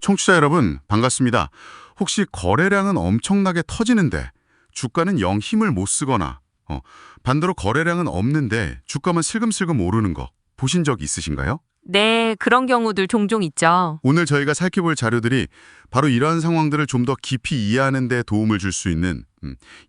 청취자 여러분, 반갑습니다. 혹시 거래량은 엄청나게 터지는데 주가는 영 힘을 못 쓰거나 반대로 거래량은 없는데 주가만 슬금슬금 오르는 거 보신 적 있으신가요? 네, 그런 경우들 종종 있죠. 오늘 저희가 살펴볼 자료들이 바로 이러한 상황들을 좀 더 깊이 이해하는 데 도움을 줄 수 있는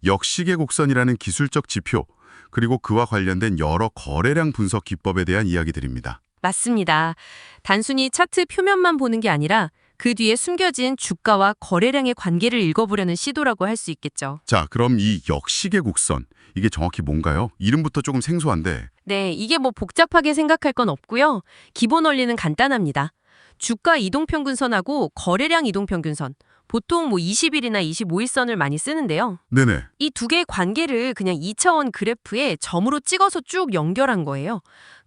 역시계 곡선이라는 기술적 지표, 그리고 그와 관련된 여러 거래량 분석 기법에 대한 이야기들입니다. 맞습니다. 단순히 차트 표면만 보는 게 아니라 그 뒤에 숨겨진 주가와 거래량의 관계를 읽어보려는 시도라고 할 수 있겠죠. 자, 그럼 이 역시계 곡선, 이게 정확히 뭔가요? 이름부터 조금 생소한데. 네, 이게 뭐 복잡하게 생각할 건 없고요. 기본 원리는 간단합니다. 주가 이동평균선하고 거래량 이동평균선, 보통 20일이나 25일선을 많이 쓰는데요. 네네. 이 두 개의 관계를 그냥 2차원 그래프에 점으로 찍어서 쭉 연결한 거예요.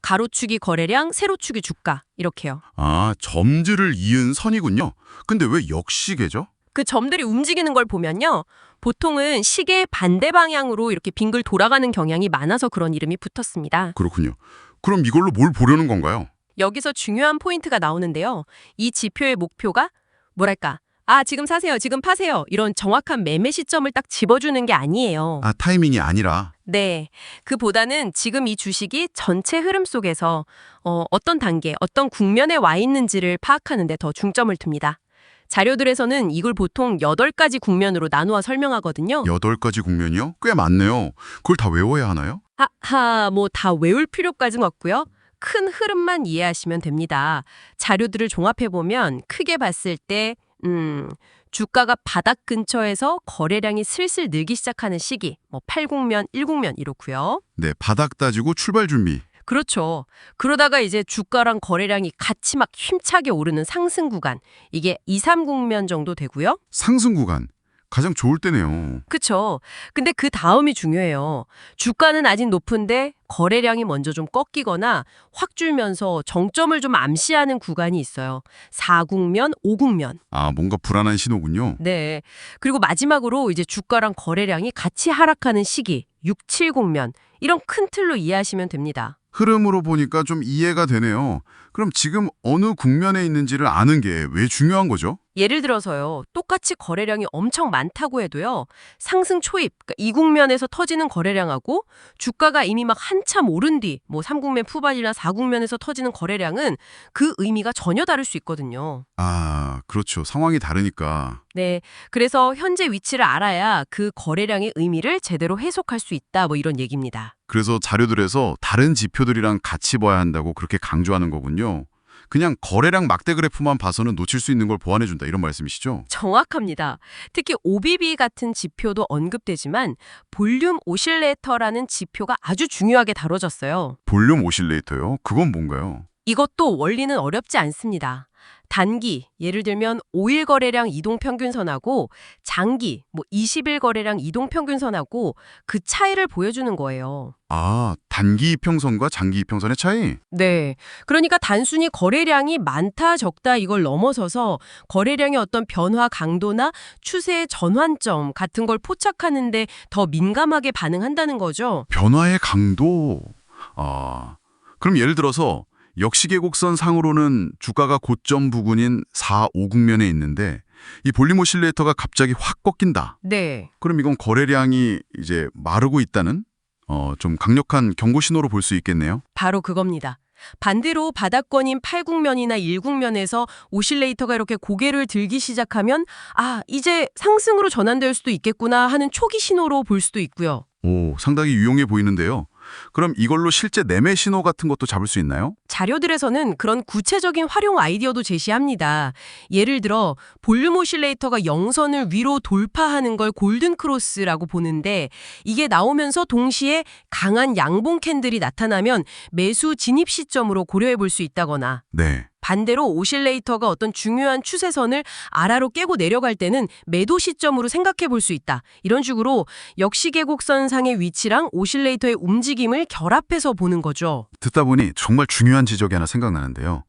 가로축이 거래량, 세로축이 주가, 이렇게요. 아, 점들을 이은 선이군요. 근데 왜 역시계죠? 그 점들이 움직이는 걸 보면요. 보통은 시계의 반대 방향으로 이렇게 빙글 돌아가는 경향이 많아서 그런 이름이 붙었습니다. 그렇군요. 그럼 이걸로 뭘 보려는 건가요? 여기서 중요한 포인트가 나오는데요. 이 지표의 목표가 뭐랄까? 지금 사세요, 지금 파세요. 이런 정확한 매매 시점을 딱 집어주는 게 아니에요. 아, 타이밍이 아니라. 네. 그보다는 지금 이 주식이 전체 흐름 속에서 어떤 단계, 어떤 국면에 와 있는지를 파악하는 데 더 중점을 둡니다. 자료들에서는 이걸 보통 8가지 국면으로 나누어 설명하거든요. 8가지 국면이요? 꽤 많네요. 그걸 다 외워야 하나요? 다 외울 필요까지는 없고요. 큰 흐름만 이해하시면 됩니다. 자료들을 종합해보면 크게 봤을 때 주가가 바닥 근처에서 거래량이 슬슬 늘기 시작하는 시기, 8국면, 1국면 이렇고요. 네, 바닥 따지고 출발 준비. 그렇죠. 그러다가 이제 주가랑 거래량이 같이 막 힘차게 오르는 상승 구간, 이게 2, 3국면 정도 되고요. 상승 구간. 가장 좋을 때네요. 그쵸. 근데 그 다음이 중요해요. 주가는 아직 높은데 거래량이 먼저 좀 꺾이거나 확 줄면서 정점을 좀 암시하는 구간이 있어요. 4국면, 5국면. 아, 뭔가 불안한 신호군요. 네. 그리고 마지막으로 이제 주가랑 거래량이 같이 하락하는 시기, 6, 7국면. 이런 큰 틀로 이해하시면 됩니다. 흐름으로 보니까 좀 이해가 되네요. 그럼 지금 어느 국면에 있는지를 아는 게 왜 중요한 거죠? 예를 들어서요. 똑같이 거래량이 엄청 많다고 해도요. 상승 초입, 그러니까 2국면에서 터지는 거래량하고 주가가 이미 막 한참 오른 뒤 3국면 후반이나 4국면에서 터지는 거래량은 그 의미가 전혀 다를 수 있거든요. 아, 그렇죠. 상황이 다르니까. 네. 그래서 현재 위치를 알아야 그 거래량의 의미를 제대로 해석할 수 있다. 이런 얘기입니다. 그래서 자료들에서 다른 지표들이랑 같이 봐야 한다고 그렇게 강조하는 거군요. 그냥 거래량 막대 그래프만 봐서는 놓칠 수 있는 걸 보완해준다, 이런 말씀이시죠? 정확합니다. 특히 OBB 같은 지표도 언급되지만 볼륨 오실레이터라는 지표가 아주 중요하게 다뤄졌어요. 볼륨 오실레이터요? 그건 뭔가요? 이것도 원리는 어렵지 않습니다. 단기, 예를 들면 5일 거래량 이동평균선하고 장기, 20일 거래량 이동평균선하고 그 차이를 보여주는 거예요. 아, 단기 이평선과 장기 이평선의 차이? 네. 그러니까 단순히 거래량이 많다, 적다 이걸 넘어서서 거래량의 어떤 변화 강도나 추세의 전환점 같은 걸 포착하는데 더 민감하게 반응한다는 거죠. 변화의 강도. 아, 그럼 예를 들어서 역시계 곡선 상으로는 주가가 고점 부근인 4, 5국면에 있는데 이 볼륨 오실레이터가 갑자기 확 꺾인다. 네. 그럼 이건 거래량이 이제 마르고 있다는 좀 강력한 경고 신호로 볼 수 있겠네요. 바로 그겁니다. 반대로 바닥권인 8국면이나 1국면에서 오실레이터가 이렇게 고개를 들기 시작하면 이제 상승으로 전환될 수도 있겠구나 하는 초기 신호로 볼 수도 있고요. 오, 상당히 유용해 보이는데요. 그럼 이걸로 실제 매매 신호 같은 것도 잡을 수 있나요? 자료들에서는 그런 구체적인 활용 아이디어도 제시합니다. 예를 들어 볼륨 오실레이터가 영선을 위로 돌파하는 걸 골든 크로스라고 보는데 이게 나오면서 동시에 강한 양봉 캔들이 나타나면 매수 진입 시점으로 고려해 볼 수 있다거나 네. 반대로 오실레이터가 어떤 중요한 추세선을 아래로 깨고 내려갈 때는 매도 시점으로 생각해 볼 수 있다. 이런 식으로 역시계 곡선상의 위치랑 오실레이터의 움직임을 결합해서 보는 거죠. 듣다 보니 정말 중요한 지적이 하나 생각나는데요.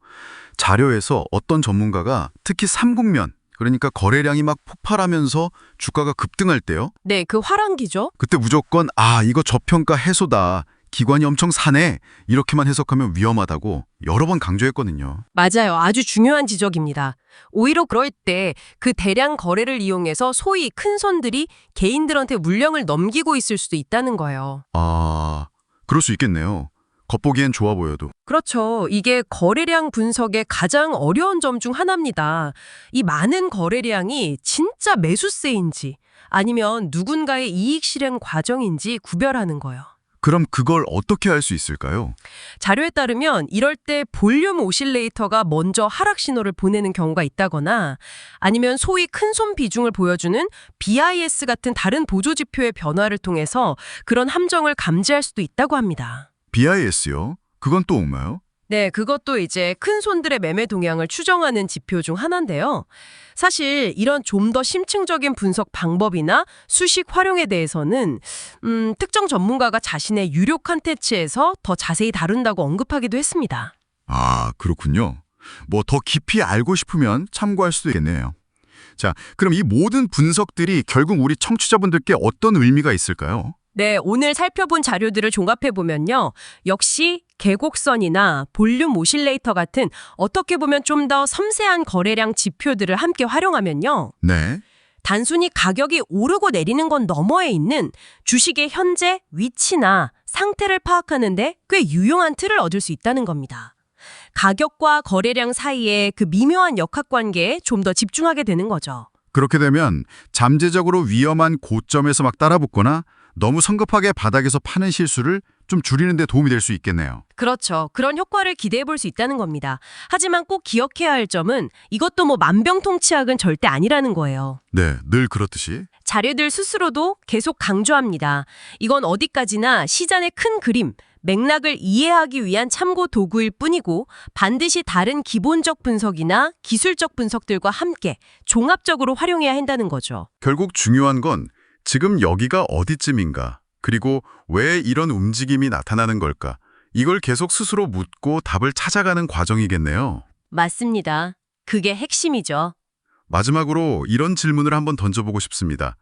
자료에서 어떤 전문가가 특히 3국면, 그러니까 거래량이 막 폭발하면서 주가가 급등할 때요. 네, 그 화랑기죠. 그때 무조건 이거 저평가 해소다, 기관이 엄청 사네. 이렇게만 해석하면 위험하다고 여러 번 강조했거든요. 맞아요. 아주 중요한 지적입니다. 오히려 그럴 때 그 대량 거래를 이용해서 소위 큰 손들이 개인들한테 물량을 넘기고 있을 수도 있다는 거예요. 아, 그럴 수 있겠네요. 겉보기엔 좋아 보여도. 그렇죠. 이게 거래량 분석의 가장 어려운 점 중 하나입니다. 이 많은 거래량이 진짜 매수세인지 아니면 누군가의 이익 실행 과정인지 구별하는 거예요. 그럼 그걸 어떻게 할 수 있을까요? 자료에 따르면 이럴 때 볼륨 오실레이터가 먼저 하락 신호를 보내는 경우가 있다거나 아니면 소위 큰손 비중을 보여주는 BIS 같은 다른 보조 지표의 변화를 통해서 그런 함정을 감지할 수도 있다고 합니다. BIS요? 그건 또 뭔가요? 네, 그것도 이제 큰 손들의 매매 동향을 추정하는 지표 중 하나인데요. 사실 이런 좀 더 심층적인 분석 방법이나 수식 활용에 대해서는 특정 전문가가 자신의 유료 콘텐츠에서 더 자세히 다룬다고 언급하기도 했습니다. 아, 그렇군요. 뭐 더 깊이 알고 싶으면 참고할 수도 있겠네요. 자, 그럼 이 모든 분석들이 결국 우리 청취자분들께 어떤 의미가 있을까요? 네, 오늘 살펴본 자료들을 종합해보면요. 역시 계곡선이나 볼륨 오실레이터 같은 어떻게 보면 좀 더 섬세한 거래량 지표들을 함께 활용하면요. 네. 단순히 가격이 오르고 내리는 건 너머에 있는 주식의 현재 위치나 상태를 파악하는데 꽤 유용한 틀을 얻을 수 있다는 겁니다. 가격과 거래량 사이의 그 미묘한 역학관계에 좀 더 집중하게 되는 거죠. 그렇게 되면 잠재적으로 위험한 고점에서 막 따라붙거나 너무 성급하게 바닥에서 파는 실수를 좀 줄이는 데 도움이 될 수 있겠네요. 그렇죠. 그런 효과를 기대해 볼 수 있다는 겁니다. 하지만 꼭 기억해야 할 점은 이것도 뭐 만병통치약은 절대 아니라는 거예요. 네, 늘 그렇듯이. 자료들 스스로도 계속 강조합니다. 이건 어디까지나 시장의 큰 그림, 맥락을 이해하기 위한 참고 도구일 뿐이고 반드시 다른 기본적 분석이나 기술적 분석들과 함께 종합적으로 활용해야 한다는 거죠. 결국 중요한 건 지금 여기가 어디쯤인가, 그리고 왜 이런 움직임이 나타나는 걸까, 이걸 계속 스스로 묻고 답을 찾아가는 과정이겠네요. 맞습니다. 그게 핵심이죠. 마지막으로 이런 질문을 한번 던져보고 싶습니다.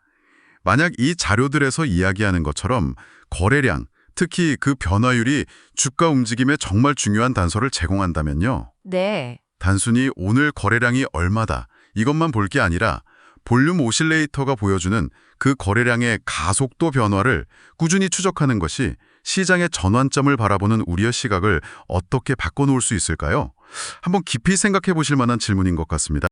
만약 이 자료들에서 이야기하는 것처럼 거래량, 특히 그 변화율이 주가 움직임에 정말 중요한 단서를 제공한다면요. 네. 단순히 오늘 거래량이 얼마다 이것만 볼 게 아니라 볼륨 오실레이터가 보여주는 그 거래량의 가속도 변화를 꾸준히 추적하는 것이 시장의 전환점을 바라보는 우리의 시각을 어떻게 바꿔놓을 수 있을까요? 한번 깊이 생각해 보실 만한 질문인 것 같습니다.